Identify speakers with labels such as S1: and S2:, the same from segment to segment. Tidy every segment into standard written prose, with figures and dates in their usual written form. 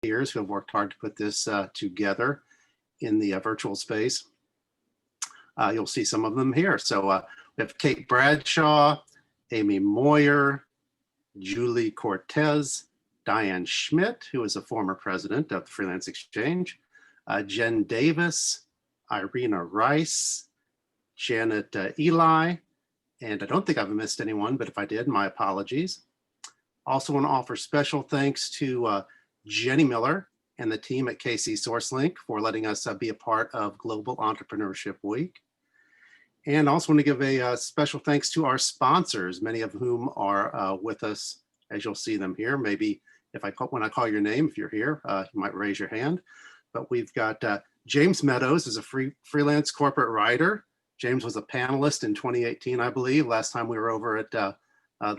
S1: volunteers who have worked hard to put this together in the virtual space. You'll see some of them here. So we have Kate Bradshaw, Amy Moyer, Julie Cortez, Diane Schmidt, who is a former president of the Freelance Exchange, Jen Davis, Irina Rice, Janet Eli, and I don't think I've missed anyone, but if I did, my apologies. Also want to offer special thanks to Jenny Miller and the team at KC SourceLink for letting us be a part of Global Entrepreneurship Week. And also want to give a special thanks to our sponsors, many of whom are with us, as you'll see them here. Maybe when I call your name, if you're here, you might raise your hand. But we've got James Meadows is a freelance corporate writer. James was a panelist in 2018, I believe, last time we were over at the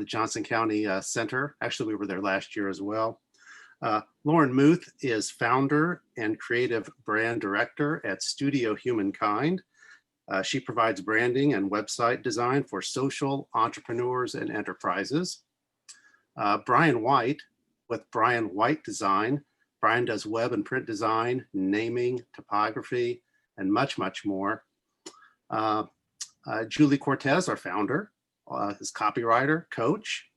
S1: Johnson County Center. Actually, we were there last year as well. Lauren Muth is founder and creative brand director at Studio Humankind. She provides branding and website design for social entrepreneurs and enterprises. Brian White with Brian White Design. Brian does web and print design, naming, typography, and much, much more. Julie Cortez, our founder, is copywriter, coach,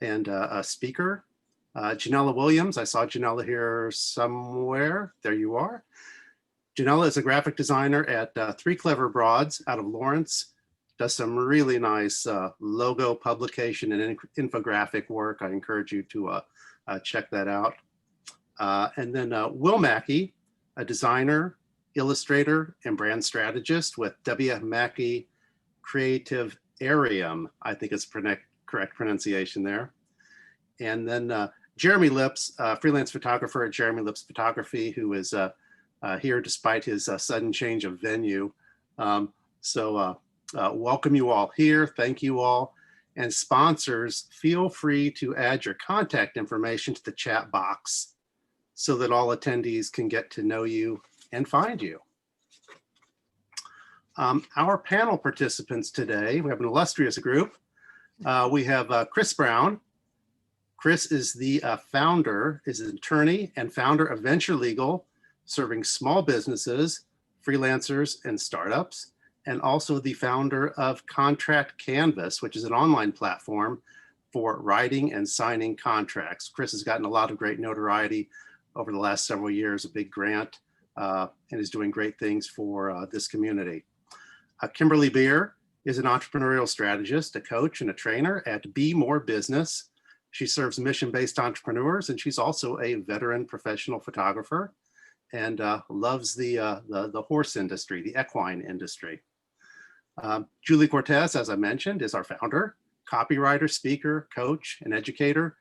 S1: and a speaker. Janella Williams, I saw Janella here somewhere. There you are. Janella is a graphic designer at Three Clever Broads out of Lawrence. Does some really nice logo publication and infographic work. I encourage you to check that out. And then Will Mackey, a designer, illustrator, and brand strategist with W. Mackey Creative Arium, I think is correct pronunciation there. And then Jeremy Lips, freelance photographer at Jeremy Lips Photography, who is here despite his sudden change of venue. Welcome you all here. Thank you all. And sponsors, feel free to add your contact information to the chat box so that all attendees can get to know you and find you. Our panel participants today, we have an illustrious group. We have Chris Brown. Chris is the founder, is an attorney and founder of Venture Legal, serving small businesses, freelancers, and startups, and also the founder of Contract Canvas, which is an online platform for writing and signing contracts. Chris has gotten a lot of great notoriety over the last several years, a big grant, and is doing great things for this community. Kimberly Beer is an entrepreneurial strategist, a coach, and a trainer at Be More Business. She serves mission-based entrepreneurs, and she's also a veteran professional photographer and loves the horse industry, the equine industry. Julie Cortez, as I mentioned, is our founder, copywriter, speaker, coach, and educator.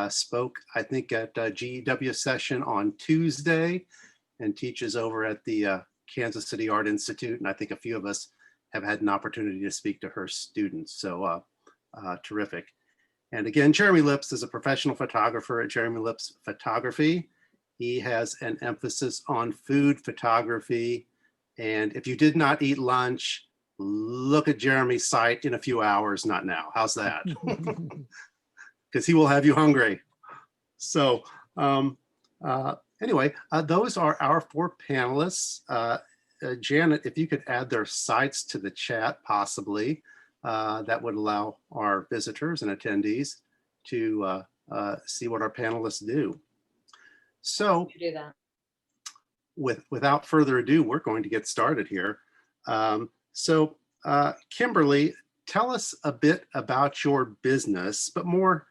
S1: Spoke, I think, at GEW session on Tuesday and teaches over at the Kansas City Art Institute. And I think a few of us have had an opportunity to speak to her students. So terrific. And again, Jeremy Lips is a professional photographer at Jeremy Lips Photography. He has an emphasis on food photography. And if you did not eat lunch, look at Jeremy's site in a few hours, not now. How's that? Because he will have you hungry. So anyway, those are our four panelists. Janet, if you could add their sites to the chat, possibly, that would allow our visitors and attendees to see what our panelists do. So without further ado, we're going to get started here. Kimberly, tell us a bit about your business, but more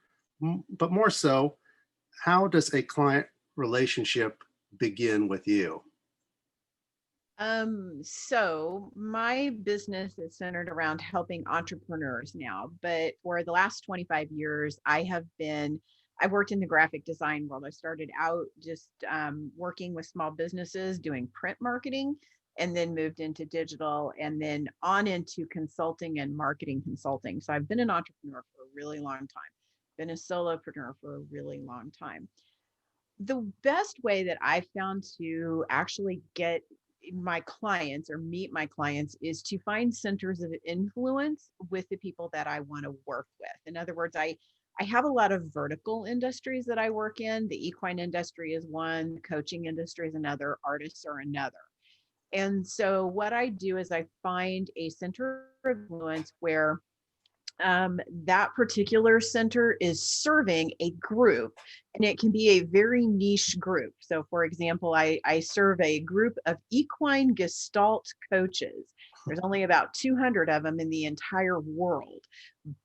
S1: so, how does a client relationship begin with you?
S2: So my business is centered around helping entrepreneurs now, but for the last 25 years, I worked in the graphic design world. I started out just working with small businesses doing print marketing, and then moved into digital, and then on into consulting and marketing consulting. So I've been an entrepreneur for a really long time, been a solopreneur for a really long time. The best way that I found to actually get my clients or meet my clients is to find centers of influence with the people that I want to work with. In other words, I I have a lot of vertical industries that I work in. The equine industry is one, the coaching industry is another, artists are another. And so what I do is I find a center of influence where that particular center is serving a group, and it can be a very niche group. So for example, I serve a group of equine gestalt coaches. There's only about 200 of them in the entire world.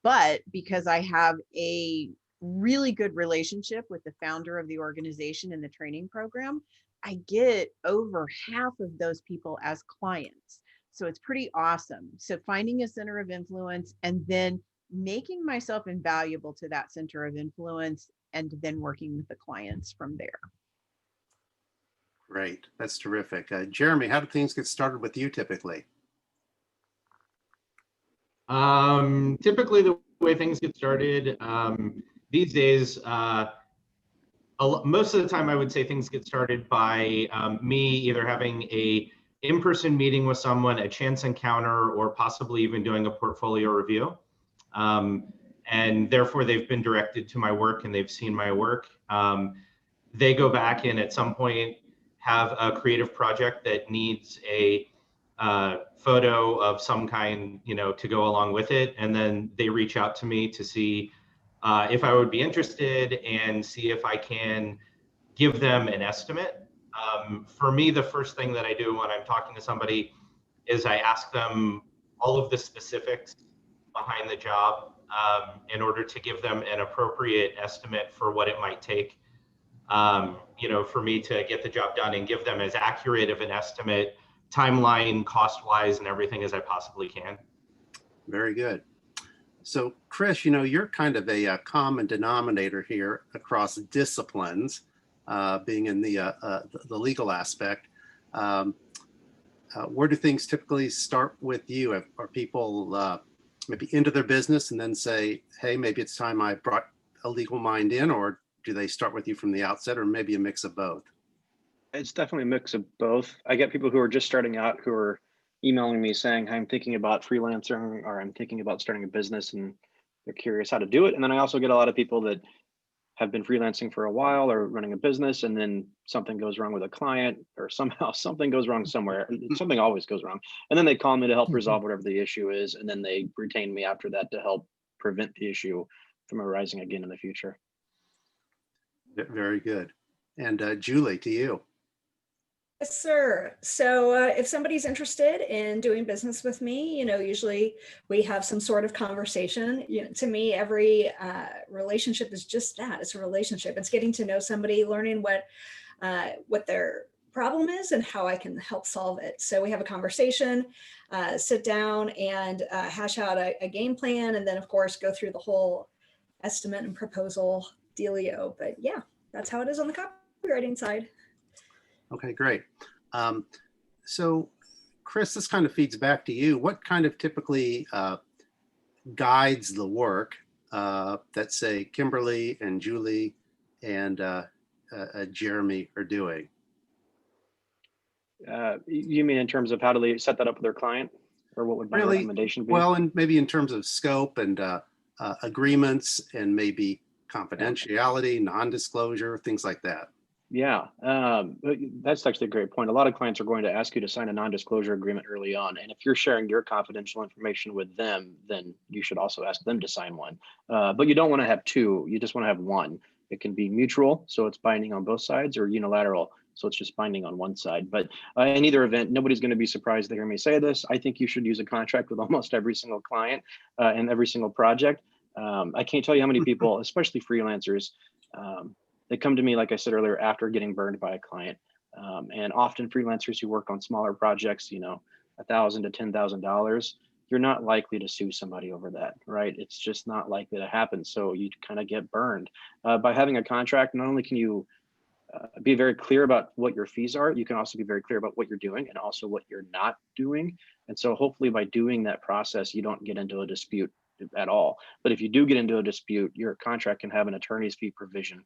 S2: But because I have a really good relationship with the founder of the organization and the training program, I get over half of those people as clients. So it's pretty awesome. So finding a center of influence and then making myself invaluable to that center of influence and then working with the clients from there.
S1: Great. That's terrific. Jeremy, how do things get started with you typically?
S3: Typically the way things get started these days, most of the time I would say things get started by me either having a in-person meeting with someone, a chance encounter, or possibly even doing a portfolio review. And therefore they've been directed to my work and they've seen my work. They go back and at some point have a creative project that needs a photo of some kind, to go along with it. And then they reach out to me to see if I would be interested and see if I can give them an estimate. For me, the first thing that I do when I'm talking to somebody is I ask them all of the specifics behind the job in order to give them an appropriate estimate for what it might take, for me to get the job done and give them as accurate of an estimate, timeline, cost-wise, and everything as I possibly can.
S1: Very good. So Chris, you're kind of a common denominator here across disciplines, being in the legal aspect. Where do things typically start with you? Are people maybe into their business and then say, hey, maybe it's time I brought a legal mind in, or do they start with you from the outset, or maybe a mix of both?
S4: It's definitely a mix of both. I get people who are just starting out who are emailing me saying, I'm thinking about freelancing or I'm thinking about starting a business, and they're curious how to do it. And then I also get a lot of people that have been freelancing for a while or running a business, and then something goes wrong with a client, or somehow something goes wrong somewhere. Something always goes wrong. And then they call me to help resolve whatever the issue is. And then they retain me after that to help prevent the issue from arising again in the future.
S1: Very good. And Julie, to you.
S5: Yes, sir. So if somebody's interested in doing business with me, usually we have some sort of conversation. To me, every relationship is just that. It's a relationship. It's getting to know somebody, learning what their problem is and how I can help solve it. So we have a conversation, sit down and hash out a game plan, and then of course go through the whole estimate and proposal dealio. But yeah, that's how it is on the copywriting side.
S1: Okay, great. So Chris, this kind of feeds back to you. What kind of typically guides the work that say Kimberly and Julie and Jeremy are doing?
S4: You mean in terms of how do they set that up with their client, or what would my recommendation be?
S1: Well, and maybe in terms of scope and agreements and maybe confidentiality, non-disclosure, things like that.
S4: Yeah, that's actually a great point. A lot of clients are going to ask you to sign a non-disclosure agreement early on. And if you're sharing your confidential information with them, then you should also ask them to sign one. But you don't want to have two, you just want to have one. It can be mutual, so it's binding on both sides, or unilateral, so it's just binding on one side. But in either event, nobody's going to be surprised to hear me say this. I think you should use a contract with almost every single client and every single project. I can't tell you how many people, especially freelancers, they come to me, like I said earlier, after getting burned by a client. And often freelancers who work on smaller projects, $1,000 to $10,000, you're not likely to sue somebody over that, right? It's just not likely to happen. So you kind of get burned. By having a contract, not only can you be very clear about what your fees are, you can also be very clear about what you're doing and also what you're not doing. And so hopefully by doing that process, you don't get into a dispute at all. But if you do get into a dispute, your contract can have an attorney's fee provision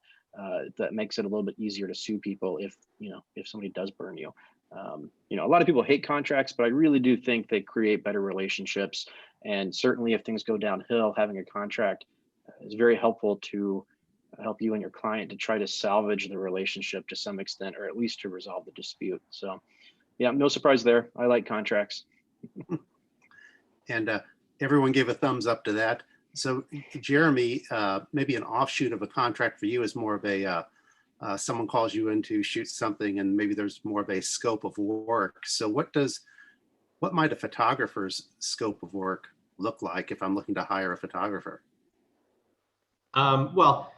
S4: that makes it a little bit easier to sue people if somebody does burn you. A lot of people hate contracts, but I really do think they create better relationships. And certainly if things go downhill, having a contract is very helpful to help you and your client to try to salvage the relationship to some extent, or at least to resolve the dispute. So yeah, no surprise there. I like contracts.
S1: And everyone gave a thumbs up to that. So Jeremy, maybe an offshoot of a contract for you is more of a, someone calls you in to shoot something and maybe there's more of a scope of work. So what might a photographer's scope of work look like if I'm looking to hire a photographer?
S3: Well,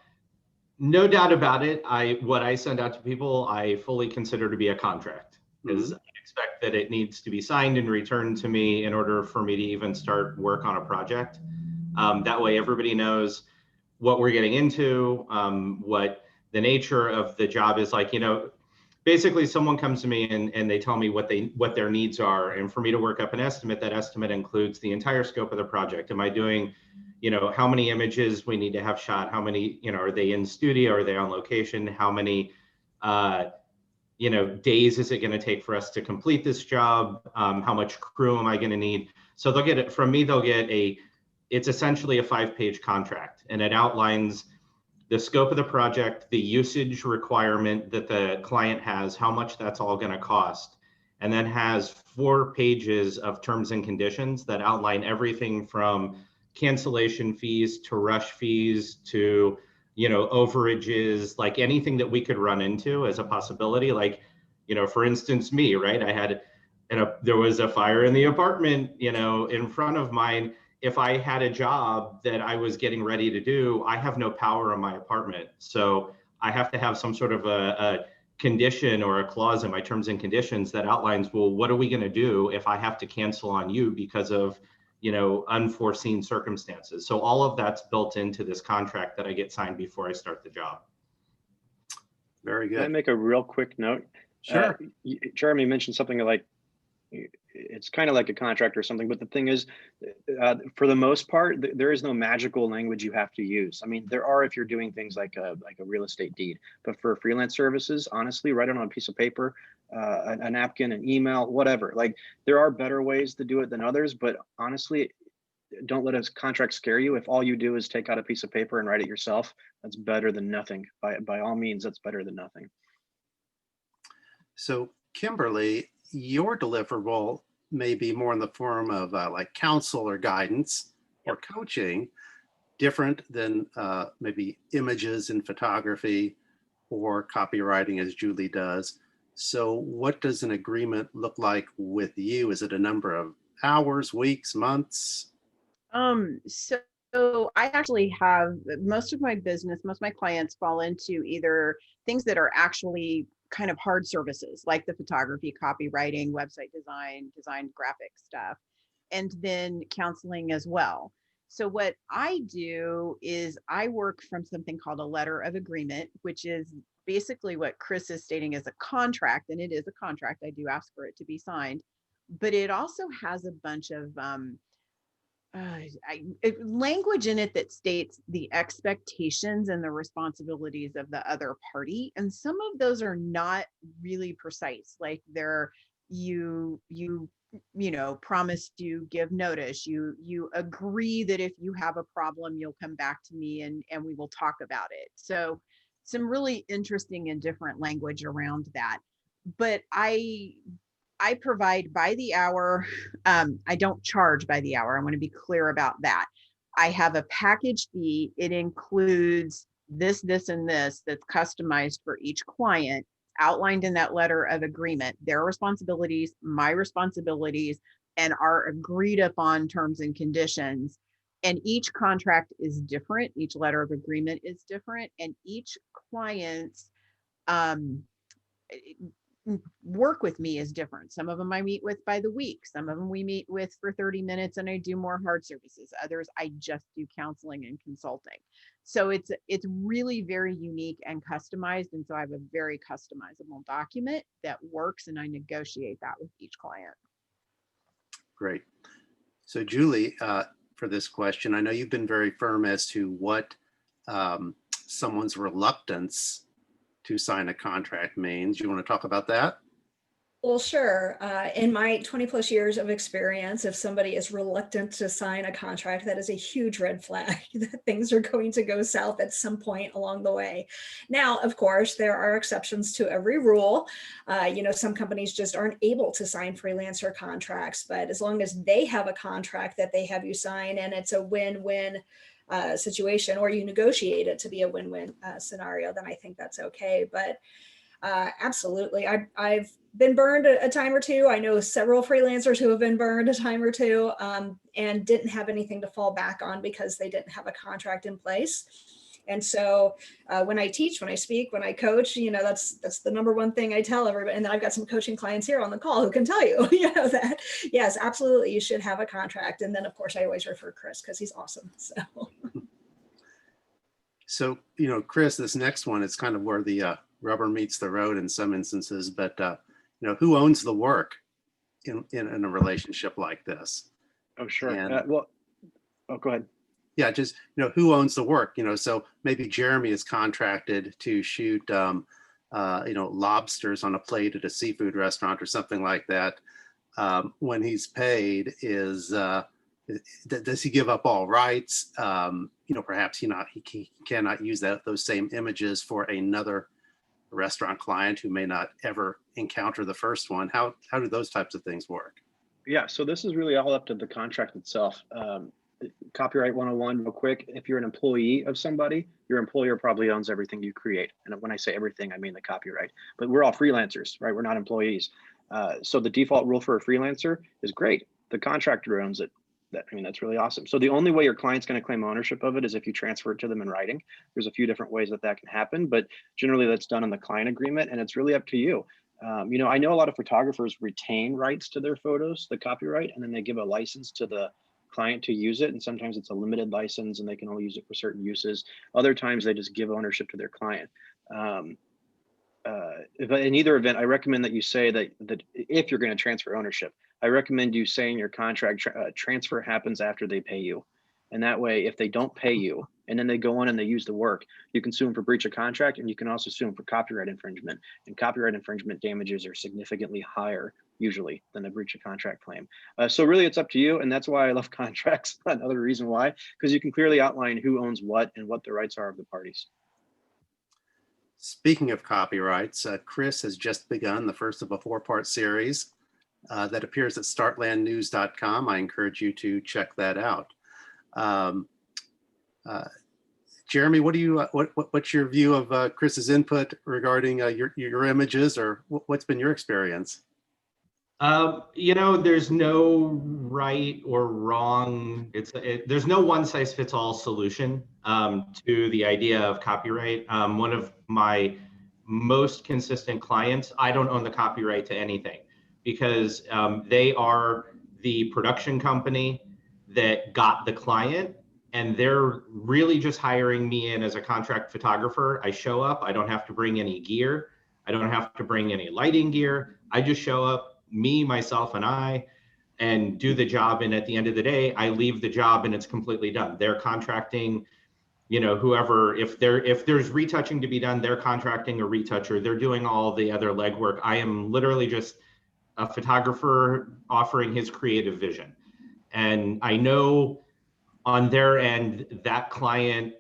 S3: no doubt about it. What I send out to people, I fully consider to be a contract, because I expect that it needs to be signed and returned to me in order for me to even start work on a project. That way everybody knows what we're getting into, what the nature of the job is like. You know, basically someone comes to me and they tell me what their needs are, and for me to work up an estimate, that estimate includes the entire scope of the project. Am I doing, you know, how many images we need to have shot, how many, you know, are they in studio, are they on location, how many you know, days is it going to take for us to complete this job, how much crew am I going to need? So they'll get it from me, it's essentially a 5-page contract, and it outlines the scope of the project, the usage requirement that the client has, how much that's all going to cost, and then has 4 pages of terms and conditions that outline everything from cancellation fees to rush fees to, you know, overages, like anything that we could run into as a possibility. Like, you know, for instance, me, right? There was a fire in the apartment, you know, in front of mine. If I had a job that I was getting ready to do, I have no power in my apartment. So I have to have some sort of a condition or a clause in my terms and conditions that outlines, well, what are we going to do if I have to cancel on you because of, you know, unforeseen circumstances? So all of that's built into this contract that I get signed before I start the job.
S1: Very
S4: Can I
S1: good.
S4: make a real quick note?
S1: Sure.
S4: Jeremy mentioned something like, it's kind of like a contract or something, but the thing is, for the most part, there is no magical language you have to use. I mean, there are if you're doing things like a real estate deed, but for freelance services, honestly, write it on a piece of paper, a napkin, an email, whatever. Like, there are better ways to do it than others, but honestly, don't let a contract scare you. If all you do is take out a piece of paper and write it yourself, that's better than nothing. By all means, that's better than nothing.
S1: So Kimberly, your deliverable may be more in the form of like counsel or guidance or coaching, different than maybe images in photography or copywriting as Julie does. So what does an agreement look like with you? Is it a number of hours, weeks, months?
S2: So I actually have most of my clients fall into either things that are actually kind of hard services, like the photography, copywriting, website design graphic stuff, and then counseling as well. So what I do is I work from something called a letter of agreement, which is basically what Chris is stating as a contract, and it is a contract. I do ask for it to be signed, but it also has a bunch of language in it that states the expectations and the responsibilities of the other party, and some of those are not really precise. Like you know, promised you give notice, you agree that if you have a problem you'll come back to me and we will talk about it. So some really interesting and different language around that. But I provide by the hour. I don't charge by the hour. I want to be clear about that. I have a package fee. It includes this, and this that's customized for each client, outlined in that letter of agreement, their responsibilities, my responsibilities, and our agreed upon terms and conditions. And each contract is different. Each letter of agreement is different. And each client's work with me is different. Some of them I meet with by the week. Some of them we meet with for 30 minutes and I do more hard services. Others I just do counseling and consulting. So it's really very unique and customized. And so I have a very customizable document that works, and I negotiate that with each client.
S1: Great. So Julie, for this question, I know you've been very firm as to what someone's reluctance to sign a contract means. You want to talk about that?
S5: Well, sure. In my 20 plus years of experience, if somebody is reluctant to sign a contract, that is a huge red flag that things are going to go south at some point along the way. Now, of course, there are exceptions to every rule. Some companies just aren't able to sign freelancer contracts, but as long as they have a contract that they have you sign and it's a win-win situation, or you negotiate it to be a win-win scenario, then I think that's okay. But absolutely. I've been burned a time or two. I know several freelancers who have been burned a time or two and didn't have anything to fall back on because they didn't have a contract in place. And so when I teach, when I speak, when I coach, that's the number one thing I tell everybody. And I've got some coaching clients here on the call who can tell you, that yes, absolutely, you should have a contract. And then of course I always refer Chris because he's awesome.
S1: So, Chris, this next one, it's kind of where the rubber meets the road in some instances, but who owns the work in a relationship like this?
S4: Oh, sure.
S1: And,
S4: Go ahead.
S1: Yeah, just, who owns the work? So maybe Jeremy is contracted to shoot, lobsters on a plate at a seafood restaurant or something like that. When he's paid, does he give up all rights? Perhaps he cannot use those same images for another restaurant client who may not ever encounter the first one. How do those types of things work?
S4: Yeah, so this is really all up to the contract itself. Copyright 101 real quick. If you're an employee of somebody, your employer probably owns everything you create. And when I say everything, I mean the copyright. But we're all freelancers, right? We're not employees. So the default rule for a freelancer is great. The contractor owns it. That's really awesome. So the only way your client's going to claim ownership of it is if you transfer it to them in writing. There's a few different ways that can happen, but generally that's done in the client agreement, and it's really up to you. I know a lot of photographers retain rights to their photos, the copyright, and then they give a license to the client to use it. And sometimes it's a limited license and they can only use it for certain uses. Other times they just give ownership to their client. But in either event, I recommend that you say that if you're going to transfer ownership, I recommend you say in your contract, transfer happens after they pay you. And that way, if they don't pay you and then they go on and they use the work, you can sue them for breach of contract, and you can also sue them for copyright infringement. And copyright infringement damages are significantly higher usually than a breach of contract claim. So really it's up to you. And that's why I love contracts. Another reason why, because you can clearly outline who owns what and what the rights are of the parties.
S1: Speaking of copyrights, Chris has just begun the first of a 4-part series that appears at startlandnews.com. I encourage you to check that out. Jeremy, what's your view of Chris's input regarding your images, or what's been your experience?
S3: There's no right or wrong. There's no one size fits all solution to the idea of copyright. One of my most consistent clients, I don't own the copyright to anything because they are the production company that got the client, and they're really just hiring me in as a contract photographer. I show up, I don't have to bring any gear. I don't have to bring any lighting gear. I just show up, me, myself, and I, and do the job. And at the end of the day, I leave the job and it's completely done. They're contracting, whoever, if there's retouching to be done, they're contracting a retoucher. They're doing all the other legwork. I am literally just a photographer offering his creative vision. And I know on their end, that client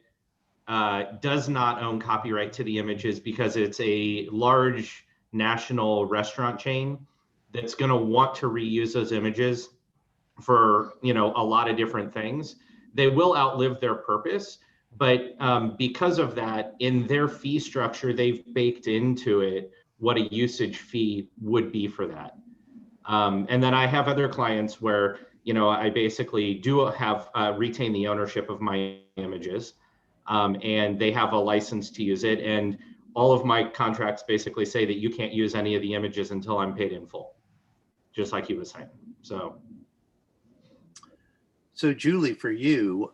S3: does not own copyright to the images because it's a large national restaurant chain that's going to want to reuse those images for a lot of different things. They will outlive their purpose, but because of that, in their fee structure, they've baked into it what a usage fee would be for that. And then I have other clients where I basically do have retain the ownership of my images, and they have a license to use it. And all of my contracts basically say that you can't use any of the images until I'm paid in full, just like he was saying.
S1: So Julie, for you,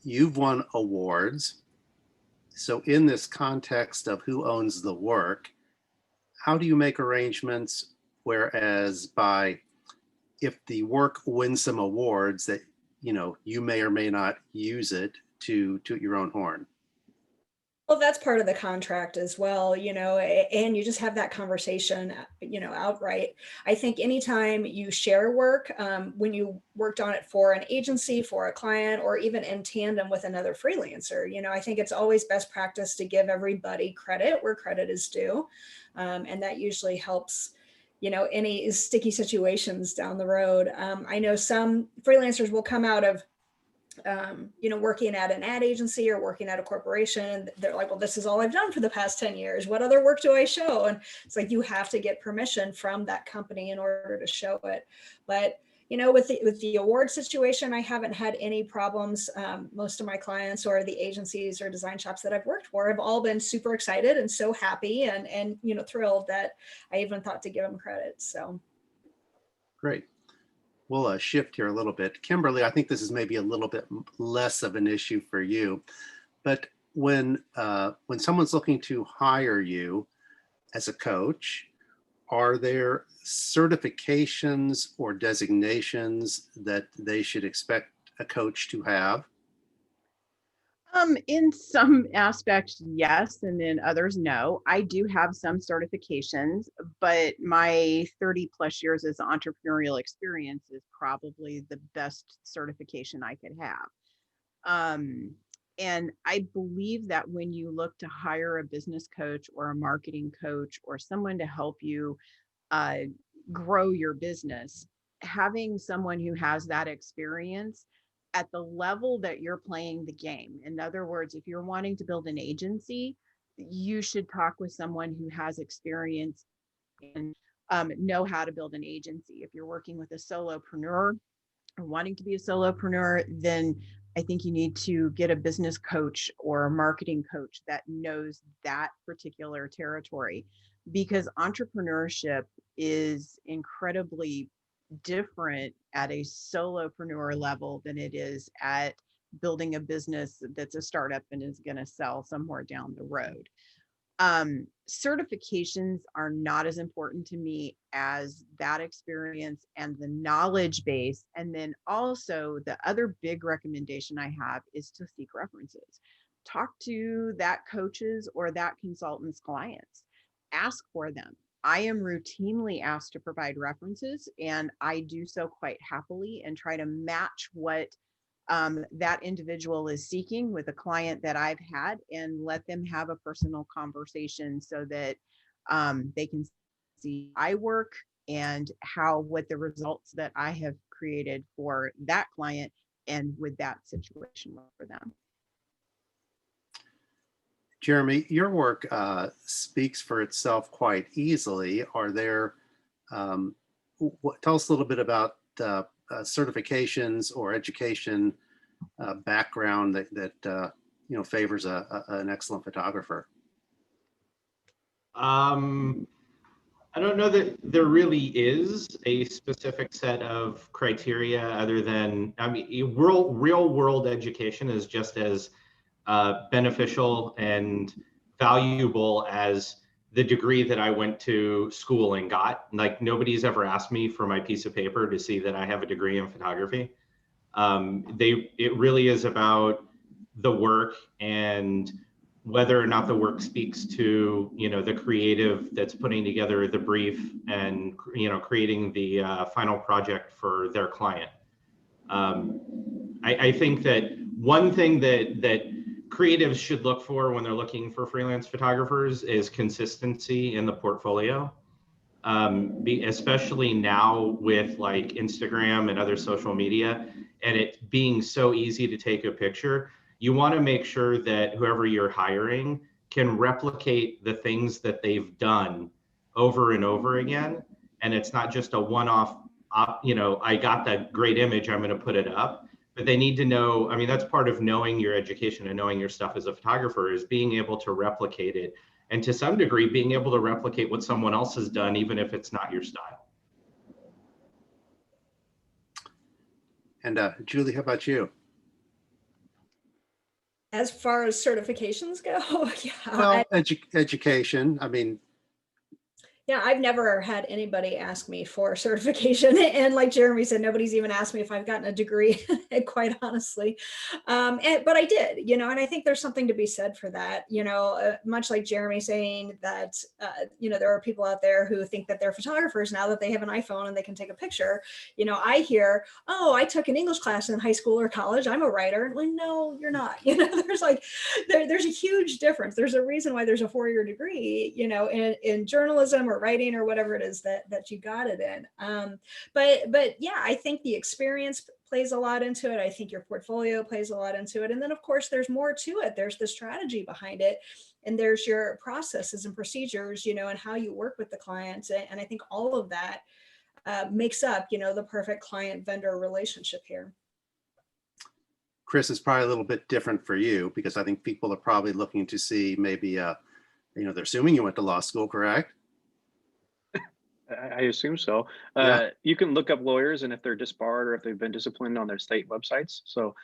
S1: you've won awards. So in this context of who owns the work, how do you make arrangements whereas if the work wins some awards that you may or may not use it to toot your own horn?
S5: Well, that's part of the contract as well, and you just have that conversation, outright. I think anytime you share work, when you worked on it for an agency, for a client, or even in tandem with another freelancer, I think it's always best practice to give everybody credit where credit is due. And that usually helps, any sticky situations down the road. I know some freelancers will come out of working at an ad agency or working at a corporation. And they're like, well, this is all I've done for the past 10 years. What other work do I show? And it's like, you have to get permission from that company in order to show it. But, with the award situation, I haven't had any problems. Most of my clients or the agencies or design shops that I've worked for have all been super excited and so happy and thrilled that I even thought to give them credit. So.
S1: Great. We'll shift here a little bit. Kimberly, I think this is maybe a little bit less of an issue for you, but when someone's looking to hire you as a coach, are there certifications or designations that they should expect a coach to have?
S2: In some aspects, yes, and then others, no. I do have some certifications, but my 30 plus years as entrepreneurial experience is probably the best certification I could have. And I believe that when you look to hire a business coach or a marketing coach or someone to help you grow your business, having someone who has that experience at the level that you're playing the game. In other words, if you're wanting to build an agency, you should talk with someone who has experience and know how to build an agency. If you're working with a solopreneur or wanting to be a solopreneur, then I think you need to get a business coach or a marketing coach that knows that particular territory, because entrepreneurship is incredibly different at a solopreneur level than it is at building a business that's a startup and is going to sell somewhere down the road. Certifications are not as important to me as that experience and the knowledge base. And then also the other big recommendation I have is to seek references. Talk to that coach's or that consultant's clients. Ask for them. I am routinely asked to provide references, and I do so quite happily and try to match what that individual is seeking with a client that I've had and let them have a personal conversation so that they can see my work and what the results that I have created for that client and with that situation for them.
S1: Jeremy, your work speaks for itself quite easily. Are there, tell us a little bit about certifications or education background that favors an excellent photographer?
S3: I don't know that there really is a specific set of criteria other than, real world education is just as beneficial and valuable as the degree that I went to school and got. Like, nobody's ever asked me for my piece of paper to see that I have a degree in photography. It really is about the work and whether or not the work speaks to, the creative that's putting together the brief and, creating the final project for their client. I think that one thing that creatives should look for when they're looking for freelance photographers is consistency in the portfolio. Especially now with like Instagram and other social media, and it being so easy to take a picture, you want to make sure that whoever you're hiring can replicate the things that they've done over and over again. And it's not just a one-off, I got that great image, I'm going to put it up. But they need to know, that's part of knowing your education and knowing your stuff as a photographer, is being able to replicate it. And to some degree, being able to replicate what someone else has done, even if it's not your style.
S1: And Julie, how about you?
S5: As far as certifications go, yeah.
S1: Well, education,
S5: Yeah, I've never had anybody ask me for certification. And like Jeremy said, nobody's even asked me if I've gotten a degree, quite honestly. But I did, and I think there's something to be said for that, much like Jeremy saying that, there are people out there who think that they're photographers now that they have an iPhone and they can take a picture. I hear, oh, I took an English class in high school or college, I'm a writer. Like, no, you're not. There's like, there's a huge difference. There's a reason why there's a 4-year degree, in journalism or writing or whatever it is that you got it in. But yeah, I think the experience plays a lot into it. I think your portfolio plays a lot into it. And then of course there's more to it. There's the strategy behind it. And there's your processes and procedures, and how you work with the clients. And I think all of that makes up, the perfect client vendor relationship here.
S1: Chris, is probably a little bit different for you because I think people are probably looking to see maybe, they're assuming you went to law school, correct?
S4: I assume so.
S1: Yeah.
S4: You can look up lawyers, and if they're disbarred or if they've been disciplined on their state websites. So,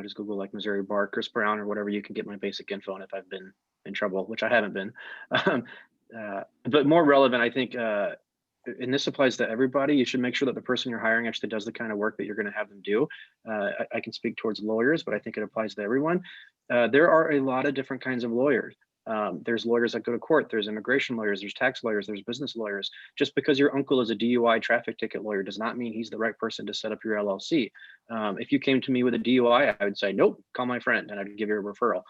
S4: just Google like Missouri Bar, Chris Brown, or whatever. You can get my basic info on if I've been in trouble, which I haven't been. But more relevant, I think, and this applies to everybody, you should make sure that the person you're hiring actually does the kind of work that you're going to have them do. I can speak towards lawyers, but I think it applies to everyone. There are a lot of different kinds of lawyers. There's lawyers that go to court, there's immigration lawyers, there's tax lawyers, there's business lawyers. Just because your uncle is a DUI traffic ticket lawyer does not mean he's the right person to set up your LLC. If you came to me with a DUI, I would say, nope, call my friend, and I'd give you a referral.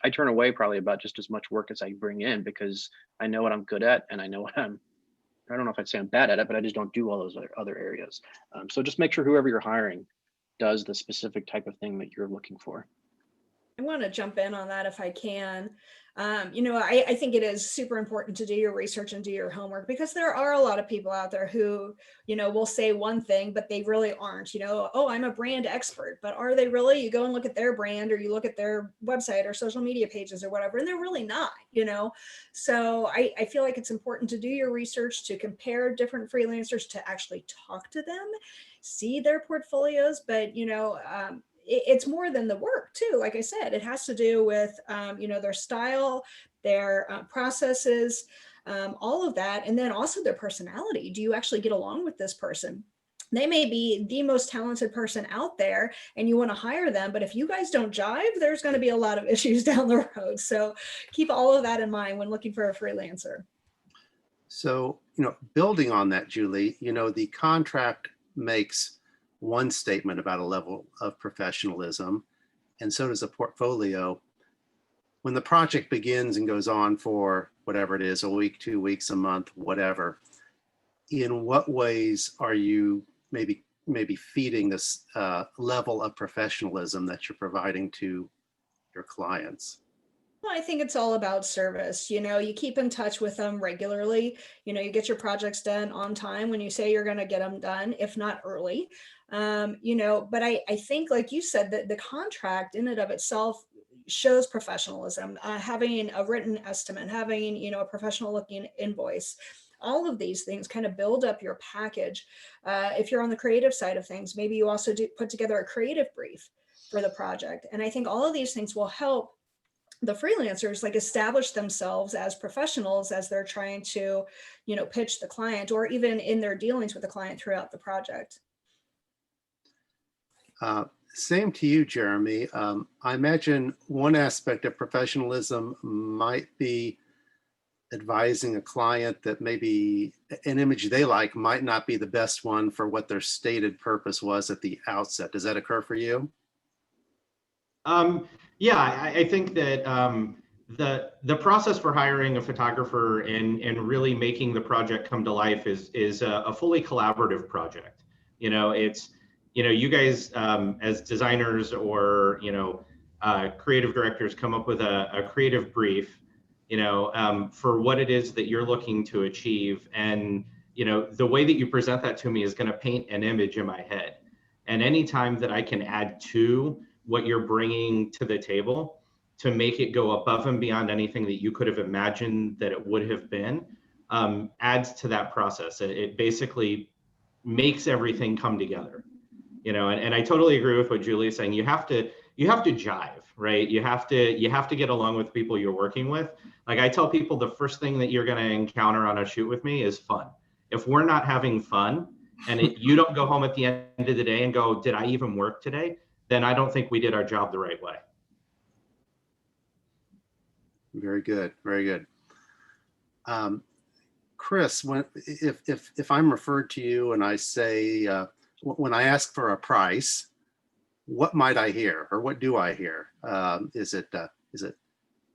S4: I turn away probably about just as much work as I bring in because I know what I'm good at, and I know what I don't know if I'd say I'm bad at it, but I just don't do all those other areas. So just make sure whoever you're hiring does the specific type of thing that you're looking for.
S5: I want to jump in on that if I can. I think it is super important to do your research and do your homework because there are a lot of people out there who, will say one thing, but they really aren't, oh, I'm a brand expert, but are they really? You go and look at their brand or you look at their website or social media pages or whatever, and they're really not, So I feel like it's important to do your research, to compare different freelancers, to actually talk to them, see their portfolios, but, it's more than the work too. Like I said, it has to do with, their style, their processes, all of that. And then also their personality. Do you actually get along with this person? They may be the most talented person out there and you want to hire them, but if you guys don't jive, there's going to be a lot of issues down the road. So keep all of that in mind when looking for a freelancer.
S1: So, building on that, Julie, the contract makes one statement about a level of professionalism, and so does a portfolio. When the project begins and goes on for whatever it is, a week, 2 weeks, a month, whatever, in what ways are you maybe feeding this level of professionalism that you're providing to your clients?
S5: Well, I think it's all about service. You keep in touch with them regularly. You get your projects done on time when you say you're going to get them done, if not early. But I think, like you said, that the contract in and of itself shows professionalism, having a written estimate, having, a professional looking invoice. All of these things kind of build up your package. If you're on the creative side of things, maybe you also put together a creative brief for the project. And I think all of these things will help the freelancers like establish themselves as professionals as they're trying to, pitch the client or even in their dealings with the client throughout the project.
S1: Same to you, Jeremy. I imagine one aspect of professionalism might be advising a client that maybe an image they like might not be the best one for what their stated purpose was at the outset. Does that occur for you?
S3: Yeah, I think that the process for hiring a photographer and really making the project come to life is a fully collaborative project. It's you guys as designers or creative directors come up with a creative brief, for what it is that you're looking to achieve, and the way that you present that to me is going to paint an image in my head. And anytime that I can add to what you're bringing to the table to make it go above and beyond anything that you could have imagined that it would have been, adds to that process. It basically makes everything come together, and I totally agree with what Julie is saying. You have to you have to jive, right? You have to get along with people you're working with. Like I tell people, the first thing that you're going to encounter on a shoot with me is fun. If we're not having fun and you don't go home at the end of the day and go, did I even work today? Then I don't think we did our job the right way.
S1: Very good. Very good. Chris, if I'm referred to you and I say, when I ask for a price, what might I hear, or what do I hear? Is it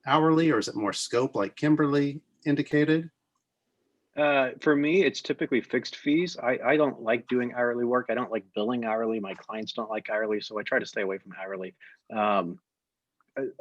S1: hourly, or is it more scope like Kimberly indicated?
S4: For me, it's typically fixed fees. I don't like doing hourly work. I don't like billing hourly. My clients don't like hourly, so I try to stay away from hourly.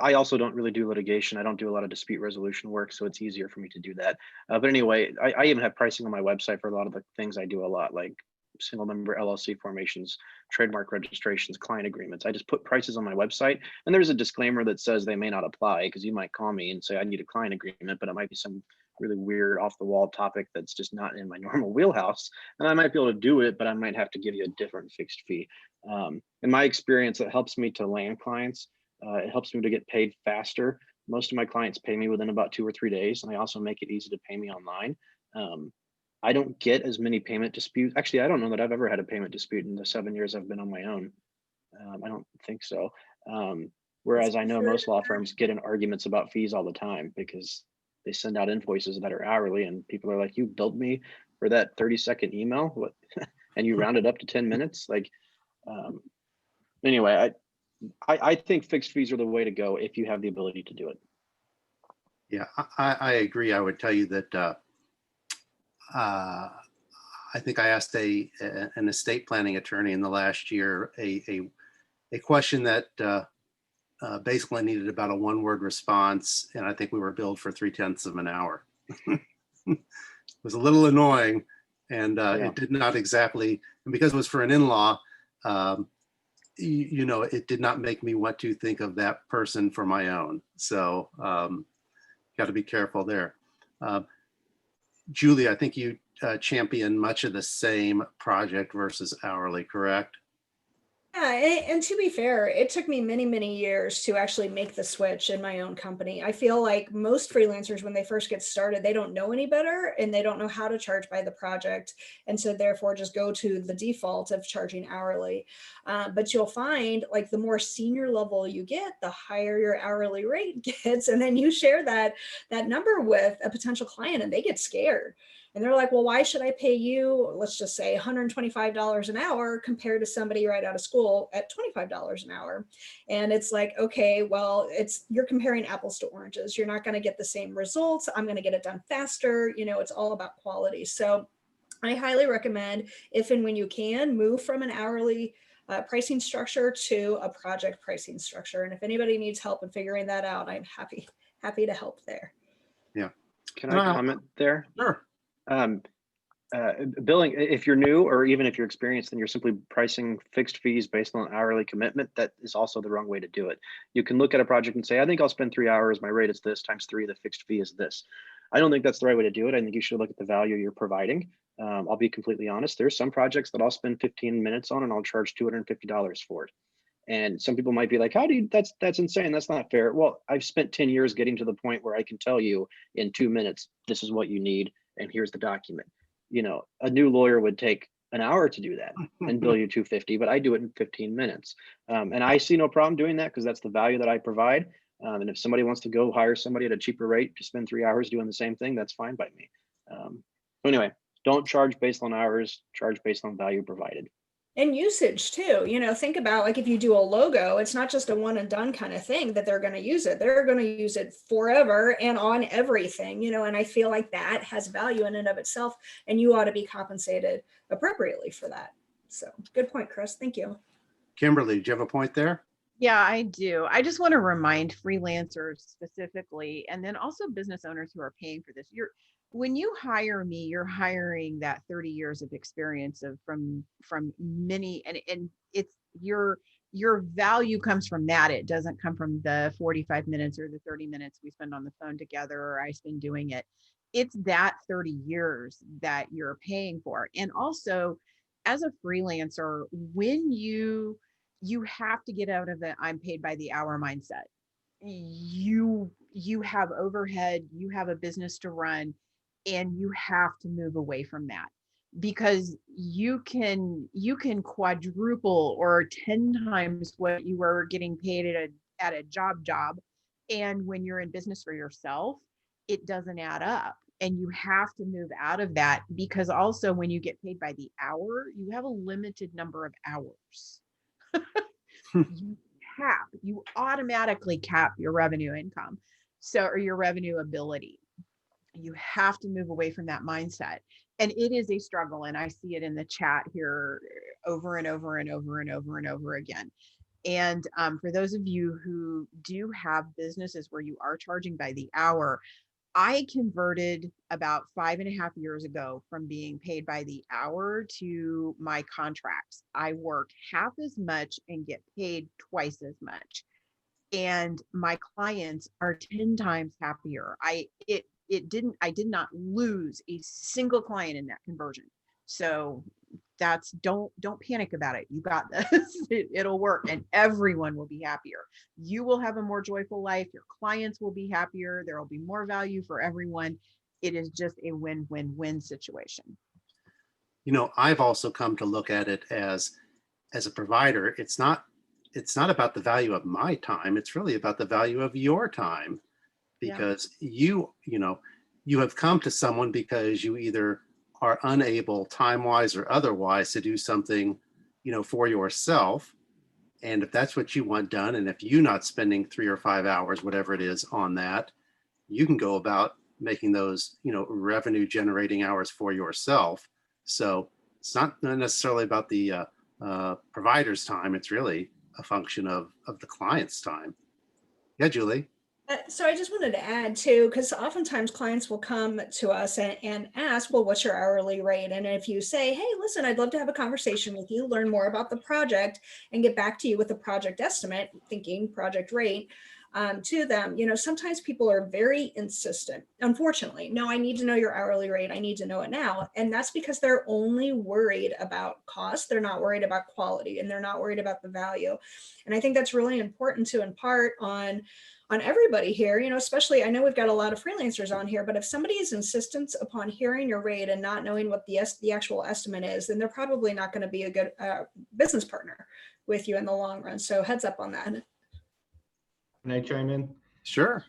S4: I also don't really do litigation. I don't do a lot of dispute resolution work, so it's easier for me to do that. But anyway, I even have pricing on my website for a lot of the things I do a lot, like single member LLC formations, trademark registrations, client agreements. I just put prices on my website, and there's a disclaimer that says they may not apply, because you might call me and say I need a client agreement, but it might be some really weird off the wall topic that's just not in my normal wheelhouse, and I might be able to do it, but I might have to give you a different fixed fee. In my experience, it helps me to land clients. It helps me to get paid faster. Most of my clients pay me within about 2 or 3 days, and I also make it easy to pay me online. I don't get as many payment disputes. Actually, I don't know that I've ever had a payment dispute in the 7 years I've been on my own. I don't think so. Whereas I know most law firms get in arguments about fees all the time because they send out invoices that are hourly, and people are like, "You billed me for that 30-second email, what?" and you round it up to 10 minutes. Like, anyway, I think fixed fees are the way to go if you have the ability to do it.
S1: Yeah, I agree. I would tell you that I think I asked an estate planning attorney in the last year a question that basically needed about a 1-word response, and I think we were billed for 0.3 of an hour. It was a little annoying, and It did not exactly, and because it was for an in-law, it did not make me want to think of that person for my own. So got to be careful there. Julie, I think you champion much of the same project versus hourly, correct?
S5: Yeah, and to be fair, it took me many, many years to actually make the switch in my own company. I feel like most freelancers, when they first get started, they don't know any better and they don't know how to charge by the project. And so therefore just go to the default of charging hourly. But you'll find like the more senior level you get, the higher your hourly rate gets. And then you share that number with a potential client and they get scared. And they're like, well, why should I pay you, let's just say $125 an hour compared to somebody right out of school at $25 an hour? And it's like, okay, well, you're comparing apples to oranges. You're not going to get the same results. I'm going to get it done faster. It's all about quality. So I highly recommend, if and when you can, move from an hourly pricing structure to a project pricing structure. And if anybody needs help in figuring that out, I'm happy to help there.
S1: Yeah.
S4: Can I comment there?
S1: Sure.
S4: Billing, if you're new or even if you're experienced, then you're simply pricing fixed fees based on hourly commitment. That is also the wrong way to do it. You can look at a project and say, I think I'll spend 3 hours. My rate is this times 3. The fixed fee is this. I don't think that's the right way to do it. I think you should look at the value you're providing. I'll be completely honest. There's some projects that I'll spend 15 minutes on and I'll charge $250 for it. And some people might be like, that's insane. That's not fair. Well, I've spent 10 years getting to the point where I can tell you in 2 minutes, this is what you need. And here's the document. A new lawyer would take an hour to do that and bill you $250, but I do it in 15 minutes. And I see no problem doing that because that's the value that I provide. And if somebody wants to go hire somebody at a cheaper rate to spend 3 hours doing the same thing, that's fine by me. Anyway, don't charge based on hours, charge based on value provided.
S5: And usage too. Think about like if you do a logo, it's not just a one and done kind of thing that they're going to use it. They're going to use it forever and on everything, and I feel like that has value in and of itself, and you ought to be compensated appropriately for that. So good point, Chris. Thank you.
S1: Kimberly, do you have a point there?
S2: Yeah, I do. I just want to remind freelancers specifically, and then also business owners who are paying for this. When you hire me, you're hiring that 30 years of experience from many, and it's your value comes from that. It doesn't come from the 45 minutes or the 30 minutes we spend on the phone together or I spend doing it. It's that 30 years that you're paying for. And also, as a freelancer, when you You have to get out of the I'm paid by the hour mindset. You have overhead, you have a business to run, and you have to move away from that, because you can quadruple or 10 times what you were getting paid at a job, and when you're in business for yourself, it doesn't add up. And you have to move out of that, because also when you get paid by the hour, you have a limited number of hours. You automatically cap your revenue income, so, or your revenue ability. You have to move away from that mindset. And it is a struggle, and I see it in the chat here over and over and over and over and over again. And for those of you who do have businesses where you are charging by the hour, I converted about 5.5 years ago from being paid by the hour to my contracts. I work half as much and get paid twice as much. And my clients are 10 times happier. I did not lose a single client in that conversion. So that's, don't panic about it. You got this. It'll work, and everyone will be happier. You will have a more joyful life. Your clients will be happier. There will be more value for everyone. It is just a win-win-win situation.
S1: I've also come to look at it as a provider. It's not about the value of my time. It's really about the value of your time, because you have come to someone because you either are unable, time-wise or otherwise, to do something, for yourself. And if that's what you want done, and if you're not spending 3 or 5 hours, whatever it is, on that, you can go about making those, revenue generating hours for yourself. So it's not necessarily about the provider's time. It's really a function of the client's time. Yeah, Julie.
S5: So I just wanted to add too, because oftentimes clients will come to us and ask, well, what's your hourly rate? And if you say, hey, listen, I'd love to have a conversation with you, learn more about the project, and get back to you with a project estimate, thinking project rate, to them, sometimes people are very insistent. Unfortunately, no, I need to know your hourly rate. I need to know it now. And that's because they're only worried about cost. They're not worried about quality, and they're not worried about the value. And I think that's really important to impart on everybody here, especially, I know we've got a lot of freelancers on here, but if somebody is insistent upon hearing your rate and not knowing what the actual estimate is, then they're probably not going to be a good business partner with you in the long run. So heads up on that.
S3: Can I chime in?
S1: Sure.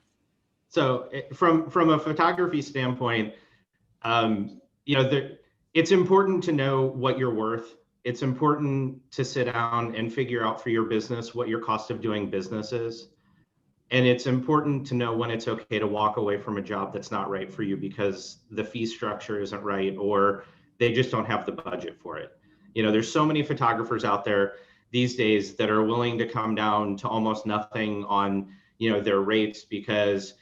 S3: So from a photography standpoint, it's important to know what you're worth. It's important to sit down and figure out for your business what your cost of doing business is. And it's important to know when it's okay to walk away from a job that's not right for you because the fee structure isn't right, or they just don't have the budget for it. There's so many photographers out there these days that are willing to come down to almost nothing on, their rates because,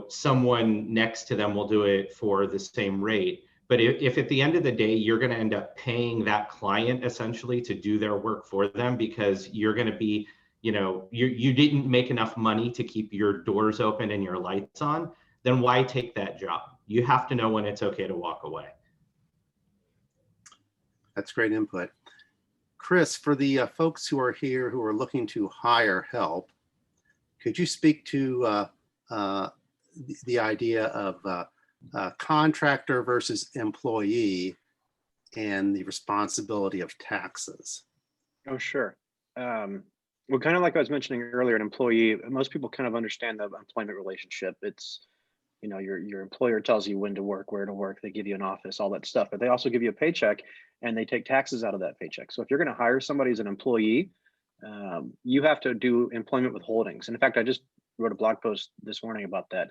S3: someone next to them will do it for the same rate. But if at the end of the day, you're going to end up paying that client essentially to do their work for them because you're going to be, you didn't make enough money to keep your doors open and your lights on, then why take that job? You have to know when it's okay to walk away. That's
S1: great input. Chris, for the folks who are here who are looking to hire help, could you speak to the idea of contractor versus employee and the responsibility of taxes?
S4: Oh, sure. Well, kind of like I was mentioning earlier, an employee, most people kind of understand the employment relationship. It's, your employer tells you when to work, where to work, they give you an office, all that stuff, but they also give you a paycheck and they take taxes out of that paycheck. So if you're going to hire somebody as an employee, you have to do employment withholdings. And in fact, I just wrote a blog post this morning about that,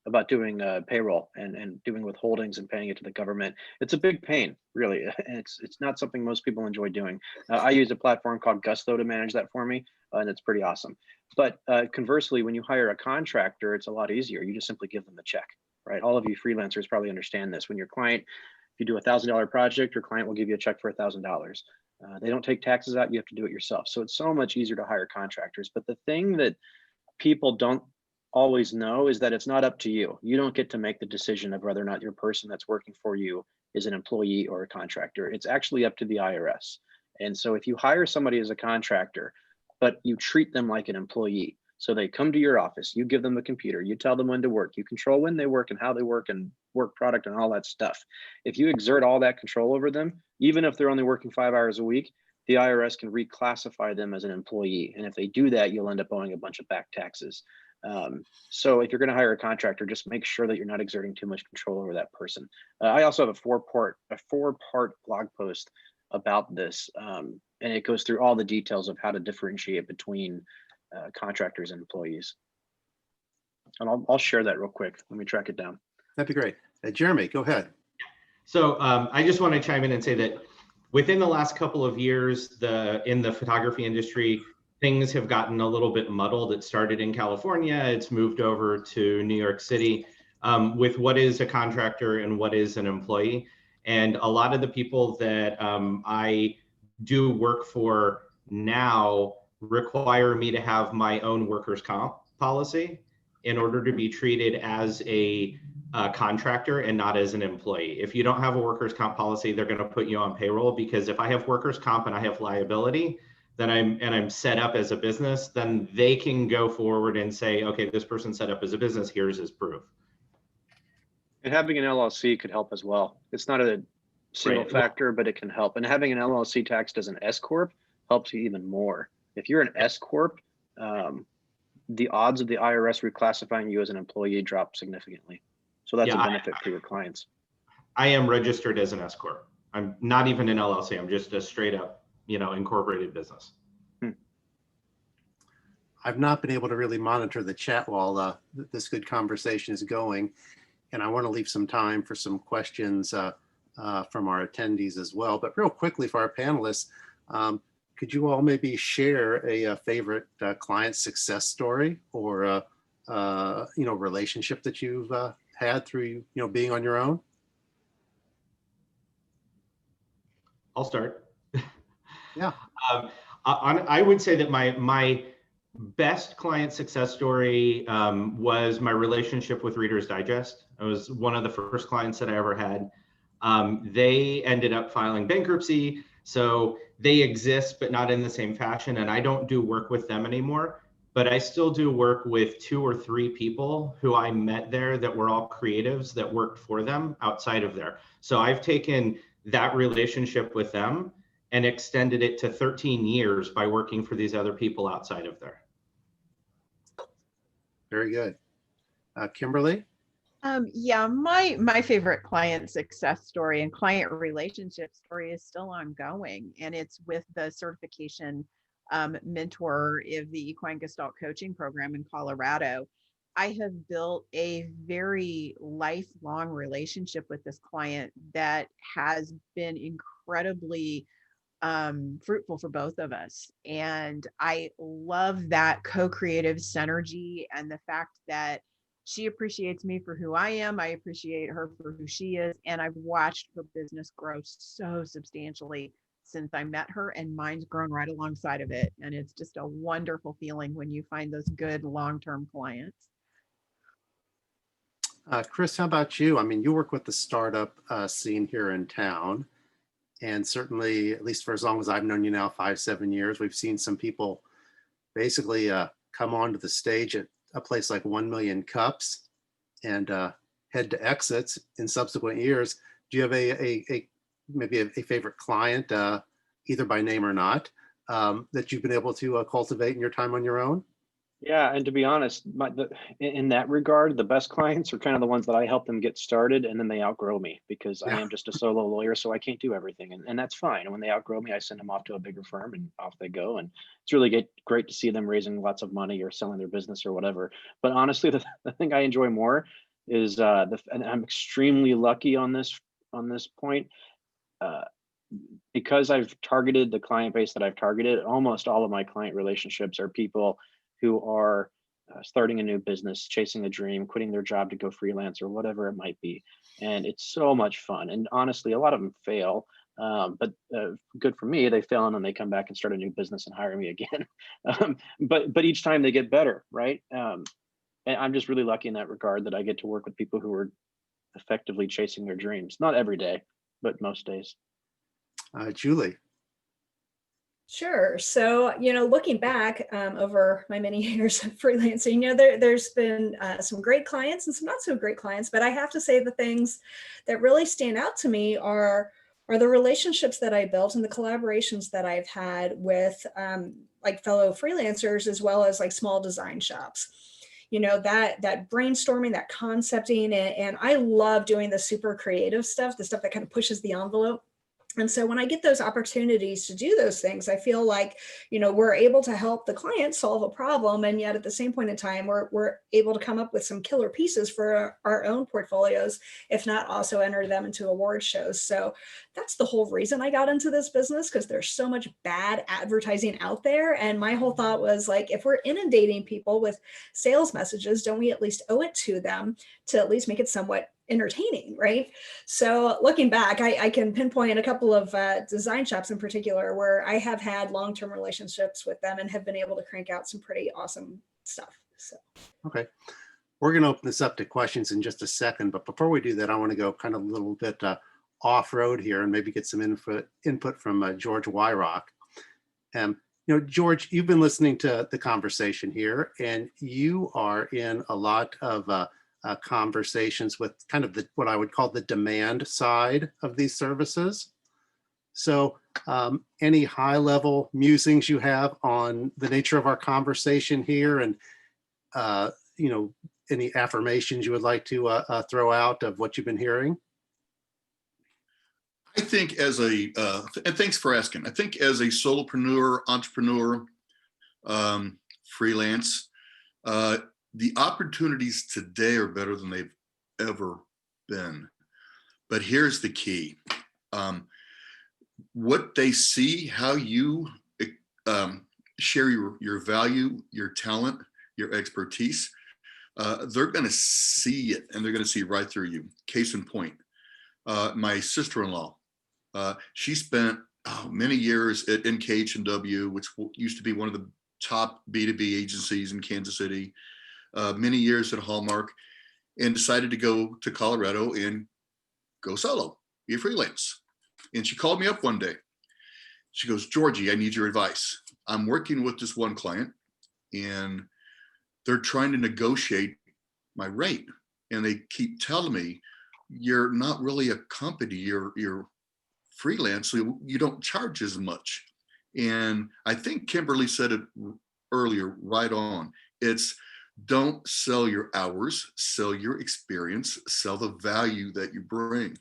S4: about doing payroll and doing withholdings and paying it to the government. It's a big pain, really. It's not something most people enjoy doing. I use a platform called Gusto to manage that for me, and it's pretty awesome. But conversely, when you hire a contractor, it's a lot easier. You just simply give them a check, right? All of you freelancers probably understand this. When your client, if you do $1,000 project, your client will give you a check for $1,000. They don't take taxes out. You have to do it yourself. So it's so much easier to hire contractors. But the thing that people don't always know is that it's not up to you. You don't get to make the decision of whether or not your person that's working for you is an employee or a contractor. It's actually up to the IRS. And so if you hire somebody as a contractor, but you treat them like an employee, so they come to your office, you give them a computer, you tell them when to work, you control when they work and how they work and work product and all that stuff. If you exert all that control over them, even if they're only working 5 hours a week, the IRS can reclassify them as an employee. And if they do that, you'll end up owing a bunch of back taxes. So if you're going to hire a contractor, just make sure that you're not exerting too much control over that person. I also have a four-part blog post about this, and it goes through all the details of how to differentiate between contractors and employees. And I'll share that real quick. Let me track it down.
S1: That'd be great. Jeremy, go ahead.
S3: So I just want to chime in and say that within the last couple of years, in the photography industry, things have gotten a little bit muddled. It started in California, it's moved over to New York City with what is a contractor and what is an employee. And a lot of the people that I do work for now require me to have my own workers' comp policy in order to be treated as a contractor and not as an employee. If you don't have a workers' comp policy, they're going to put you on payroll, because if I have workers' comp and I have liability, then I'm set up as a business, then they can go forward and say, okay, this person's set up as a business, here's his proof.
S4: And having an LLC could help as well. It's not a single factor, but it can help. And having an LLC taxed as an S Corp helps you even more. If you're an S Corp, the odds of the IRS reclassifying you as an employee drop significantly. So that's a benefit for your clients.
S3: I am registered as an S Corp. I'm not even an LLC. I'm just a straight up, incorporated business.
S1: I've not been able to really monitor the chat while this good conversation is going. And I want to leave some time for some questions from our attendees as well. But real quickly for our panelists, could you all maybe share a favorite client success story or relationship that you've had through being on your own?
S3: I'll start.
S1: Yeah.
S3: I would say that my best client success story was my relationship with Reader's Digest. It was one of the first clients that I ever had. They ended up filing bankruptcy, so they exist, but not in the same fashion. And I don't do work with them anymore, but I still do work with 2 or 3 people who I met there that were all creatives that worked for them outside of there. So I've taken that relationship with them and extended it to 13 years by working for these other people outside of there.
S1: Very good. Kimberly?
S2: Yeah, my favorite client success story and client relationship story is still ongoing, and it's with the certification mentor of the Equine Gestalt Coaching Program in Colorado. I have built a very lifelong relationship with this client that has been incredibly fruitful for both of us. And I love that co-creative synergy and the fact that she appreciates me for who I am. I appreciate her for who she is. And I've watched her business grow so substantially since I met her, and mine's grown right alongside of it. And it's just a wonderful feeling when you find those good long-term clients.
S1: Chris, how about you? I mean, you work with the startup scene here in town. And certainly, at least for as long as I've known you now, 5-7 years, we've seen some people basically come onto the stage at a place like 1 Million Cups and head to exits in subsequent years. Do you have maybe a favorite client, either by name or not, that you've been able to cultivate in your time on your own?
S4: Yeah, and to be honest, in that regard, the best clients are kind of the ones that I help them get started, and then they outgrow me because I am just a solo lawyer, so I can't do everything, and that's fine. And when they outgrow me, I send them off to a bigger firm, and off they go. And it's really great to see them raising lots of money or selling their business or whatever. But honestly, the thing I enjoy more is and I'm extremely lucky on this point. Because I've targeted the client base that I've targeted, almost all of my client relationships are people who are starting a new business, chasing a dream, quitting their job to go freelance or whatever it might be. And it's so much fun. And honestly, a lot of them fail, but good for me. They fail and then they come back and start a new business and hire me again. But each time they get better, right? And I'm just really lucky in that regard that I get to work with people who are effectively chasing their dreams. Not every day, but most days.
S1: Julie.
S5: Sure. So, looking back over my many years of freelancing, there's been some great clients and some not so great clients, but I have to say the things that really stand out to me are the relationships that I built and the collaborations that I've had with like fellow freelancers as well as like small design shops. That brainstorming, that concepting, and I love doing the super creative stuff, the stuff that kind of pushes the envelope. And so when I get those opportunities to do those things, I feel like, we're able to help the client solve a problem. And yet at the same point in time, we're able to come up with some killer pieces for our own portfolios, if not also enter them into award shows. So that's the whole reason I got into this business, because there's so much bad advertising out there. And my whole thought was like, if we're inundating people with sales messages, don't we at least owe it to them to at least make it somewhat entertaining, right? So looking back, I can pinpoint a couple of design shops in particular where I have had long-term relationships with them and have been able to crank out some pretty awesome stuff. So.
S1: Okay. We're going to open this up to questions in just a second, but before we do that, I want to go kind of a little bit off-road here and maybe get some input from George Wyrock. George, you've been listening to the conversation here, and you are in a lot of conversations with kind of what I would call the demand side of these services. So any high level musings you have on the nature of our conversation here, and any affirmations you would like to throw out of what you've been hearing?
S6: I think and thanks for asking, I think as a solopreneur, entrepreneur, freelance, the opportunities today are better than they've ever been. But here's the key. What they see, how you share your value, your talent, your expertise, they're going to see it, and they're going to see right through you. Case in point, my sister-in-law, she spent many years at NKH&W, which used to be one of the top B2B agencies in Kansas City, many years at Hallmark, and decided to go to Colorado and go solo, be a freelance. And she called me up one day. She goes, "Georgie, I need your advice. I'm working with this one client, and they're trying to negotiate my rate. And they keep telling me, you're not really a company, you're freelance, so you don't charge as much." And I think Kimberly said it earlier, right on. It's don't sell your hours, sell your experience, sell the value that you bring.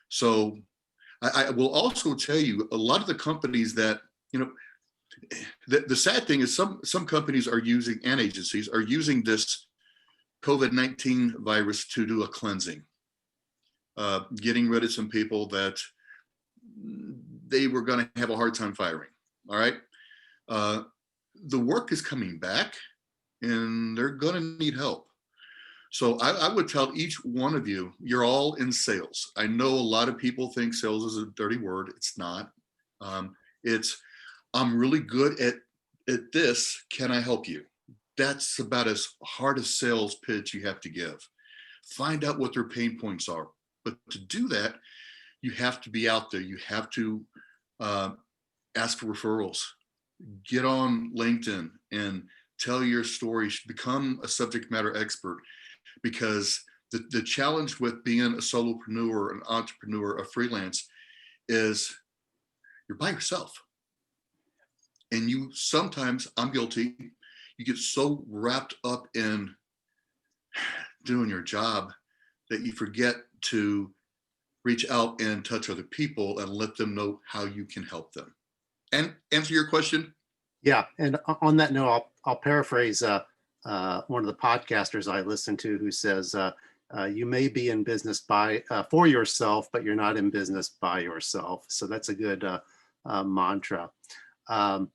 S6: So I will also tell you, a lot of the companies that, the sad thing is some companies are using, and agencies are using this COVID-19 virus to do a cleansing, getting rid of some people that they were going to have a hard time firing. All right. The work is coming back, and they're going to need help. So I would tell each one of you, you're all in sales. I know a lot of people think sales is a dirty word. It's not. It's, I'm really good at this. Can I help you? That's about as hard a sales pitch you have to give. Find out what their pain points are. But to do that, you have to be out there. You have to ask for referrals. Get on LinkedIn and tell your story. Become a subject matter expert, because the challenge with being a solopreneur, an entrepreneur, a freelance, is you're by yourself. And you sometimes, I'm guilty, you get so wrapped up in doing your job that you forget to reach out and touch other people and let them know how you can help them. And answer your question?
S1: Yeah, and on that note, I'll paraphrase one of the podcasters I listen to, who says, you may be in business for yourself, but you're not in business by yourself. So that's a good mantra. I'm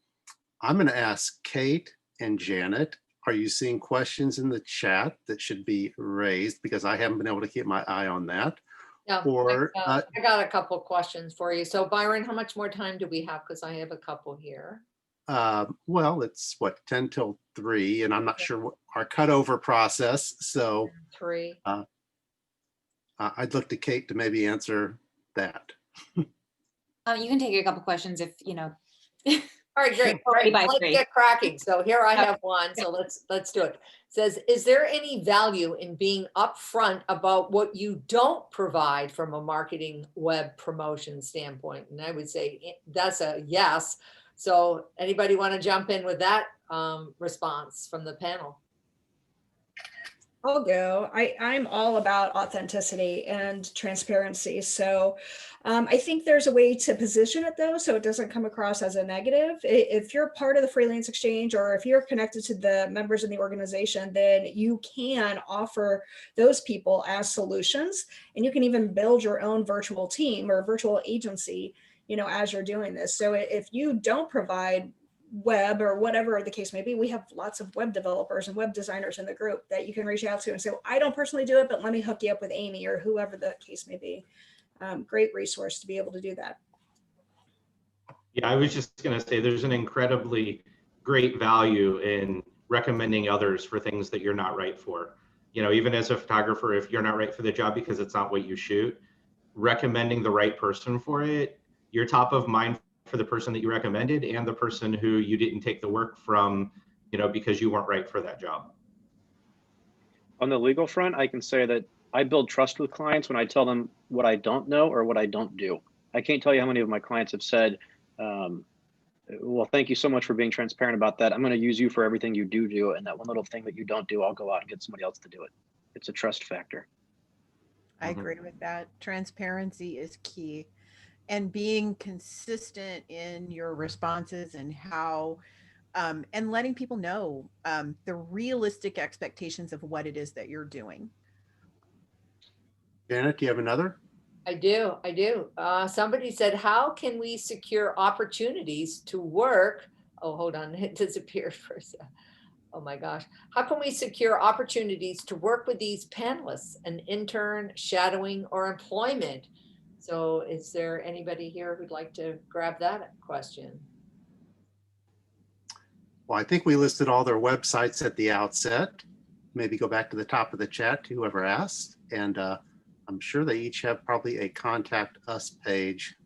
S1: going to ask Kate and Janet, are you seeing questions in the chat that should be raised? Because I haven't been able to keep my eye on that.
S7: Yeah,
S1: Or
S7: I got a couple questions for you. So Byron, how much more time do we have? Because I have a couple here.
S1: well, it's what, 10 till 3, and I'm not sure what our cutover process. So
S7: 3.
S1: I'd look to Kate to maybe answer that.
S8: You can take a couple questions if
S7: All right, great. All
S8: Three
S7: right,
S8: by
S7: let's
S8: three.
S7: get cracking. So here I
S8: Yep.
S7: have one. So let's do it. It says, is there any value in being upfront about what you don't provide from a marketing web promotion standpoint? And I would say that's a yes. So anybody want to jump in with that response from the panel?
S5: I'll go. I'm all about authenticity and transparency. So I think there's a way to position it though, so it doesn't come across as a negative. If you're part of the Freelance Exchange or if you're connected to the members in the organization, then you can offer those people as solutions, and you can even build your own virtual team or virtual agency, you know, as you're doing this. So if you don't provide web or whatever the case may be, we have lots of web developers and web designers in the group that you can reach out to and say, well, I don't personally do it, but let me hook you up with Amy or whoever the case may be. Great resource to be able to do that.
S3: Yeah, I was just going to say there's an incredibly great value in recommending others for things that you're not right for. You know, even as a photographer, if you're not right for the job because it's not what you shoot, recommending the right person for it, you're top of mind for the person that you recommended and the person who you didn't take the work from, you know, because you weren't right for that job.
S4: On the legal front, I can say that I build trust with clients when I tell them what I don't know or what I don't do. I can't tell you how many of my clients have said, well, thank you so much for being transparent about that. I'm going to use you for everything you do. And that one little thing that you don't do, I'll go out and get somebody else to do it. It's a trust factor.
S2: I agree with that. Transparency is key. And being consistent in your responses and how, and letting people know the realistic expectations of what it is that you're doing.
S1: Janet, do you have another?
S7: I do. Somebody said, how can we secure opportunities to work? Oh, hold on, it disappeared for a second. Oh my gosh. How can we secure opportunities to work with these panelists, an intern, shadowing, or employment? So is there anybody here who'd like to grab that question?
S1: Well, I think we listed all their websites at the outset. Maybe go back to the top of the chat to whoever asked. And I'm sure they each have probably a contact us page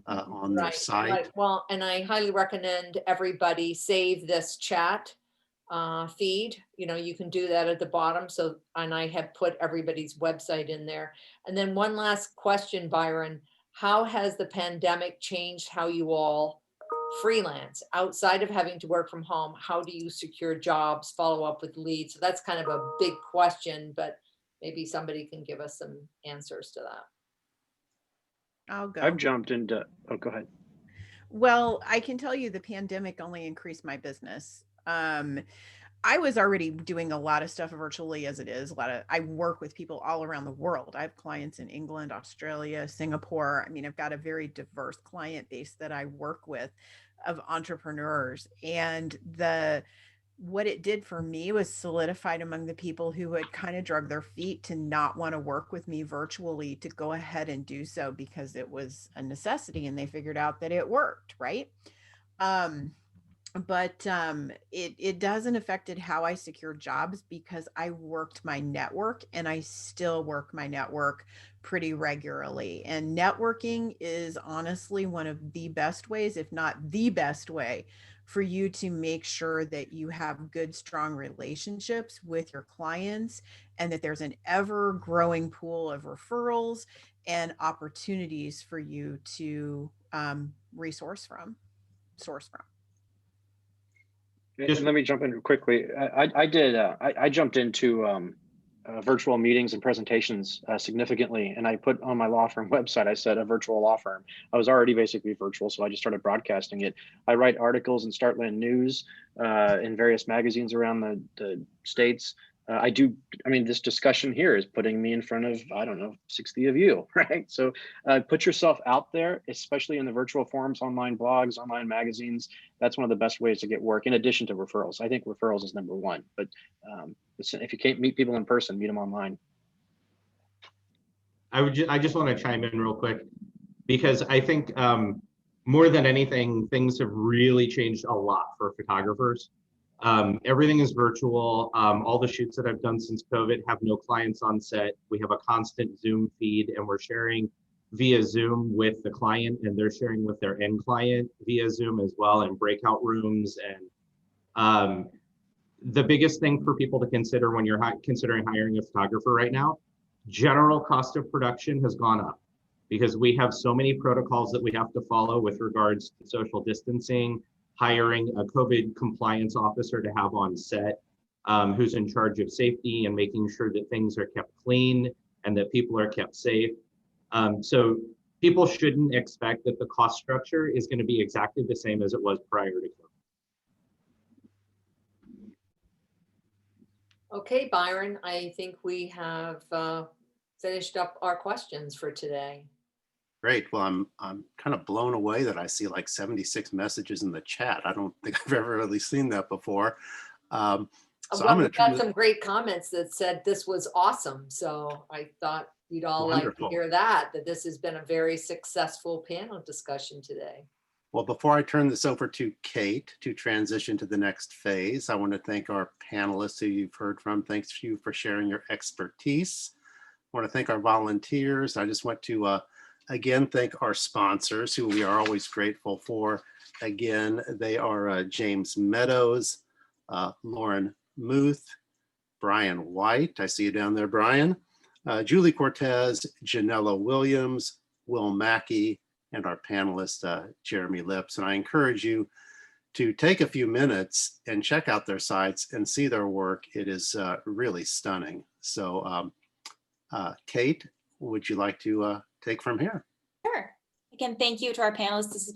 S1: on their site.
S7: Right. Well, and I highly recommend everybody save this chat feed. You know, you can do that at the bottom. So, and I have put everybody's website in there. And then one last question, Byron, how has the pandemic changed how you all freelance outside of having to work from home? How do you secure jobs, follow up with leads? So that's kind of a big question, but maybe somebody can give us some answers to that.
S2: I'll go.
S4: I've jumped into, oh, go ahead.
S2: Well, I can tell you the pandemic only increased my business. I was already doing a lot of stuff virtually as it is. I work with people all around the world. I have clients in England, Australia, Singapore. I mean, I've got a very diverse client base that I work with of entrepreneurs. And what it did for me was solidified among the people who had kind of drug their feet to not want to work with me virtually to go ahead and do so because it was a necessity and they figured out that it worked, right? But it doesn't affected how I secured jobs because I worked my network and I still work my network pretty regularly. And networking is honestly one of the best ways, if not the best way, for you to make sure that you have good, strong relationships with your clients and that there's an ever growing pool of referrals and opportunities for you to source from.
S3: Just-
S4: Let me jump in quickly. I jumped into virtual meetings and presentations significantly, and I put on my law firm website, I said a virtual law firm. I was already basically virtual, so I just started broadcasting it. I write articles in Startland News in various magazines around the States. I mean, this discussion here is putting me in front of, I don't know, 60 of you, right? So put yourself out there, especially in the virtual forums, online blogs, online magazines. That's one of the best ways to get work, in addition to referrals. I think referrals is number one, but if you can't meet people in person, meet them online.
S3: I just want to chime in real quick because I think more than anything, things have really changed a lot for photographers. Everything is virtual. All the shoots that I've done since COVID have no clients on set. We have a constant Zoom feed and we're sharing via Zoom with the client, and they're sharing with their end client via Zoom as well, in breakout rooms. And the biggest thing for people to consider when you're considering hiring a photographer right now, general cost of production has gone up because we have so many protocols that we have to follow with regards to social distancing, hiring a COVID compliance officer to have on set, who's in charge of safety and making sure that things are kept clean and that people are kept safe. So people shouldn't expect that the cost structure is going to be exactly the same as it was prior to COVID.
S7: Okay, Byron, I think we have finished up our questions for today.
S1: Great. Well, I'm kind of blown away that I see like 76 messages in the chat. I don't think I've ever really seen that before. So I'm
S7: Well,
S1: going
S7: we
S1: to
S7: got
S1: turn
S7: some great comments that said this was awesome. So I thought you'd all like to
S1: Wonderful.
S7: hear that this has been a very successful panel discussion today.
S1: Well, before I turn this over to Kate to transition to the next phase, I want to thank our panelists who you've heard from. Thanks to you for sharing your expertise. I want to thank our volunteers. I just want to again thank our sponsors, who we are always grateful for. Again, they are James Meadows, Lauren Muth, Brian White. I see you down there, Brian. Julie Cortez, Janella Williams, Will Mackey, and our panelist, Jeremy Lips. And I encourage you to take a few minutes and check out their sites and see their work. It is really stunning. So Kate, would you like to take from here?
S8: Sure. Again, thank you to our panelists. This has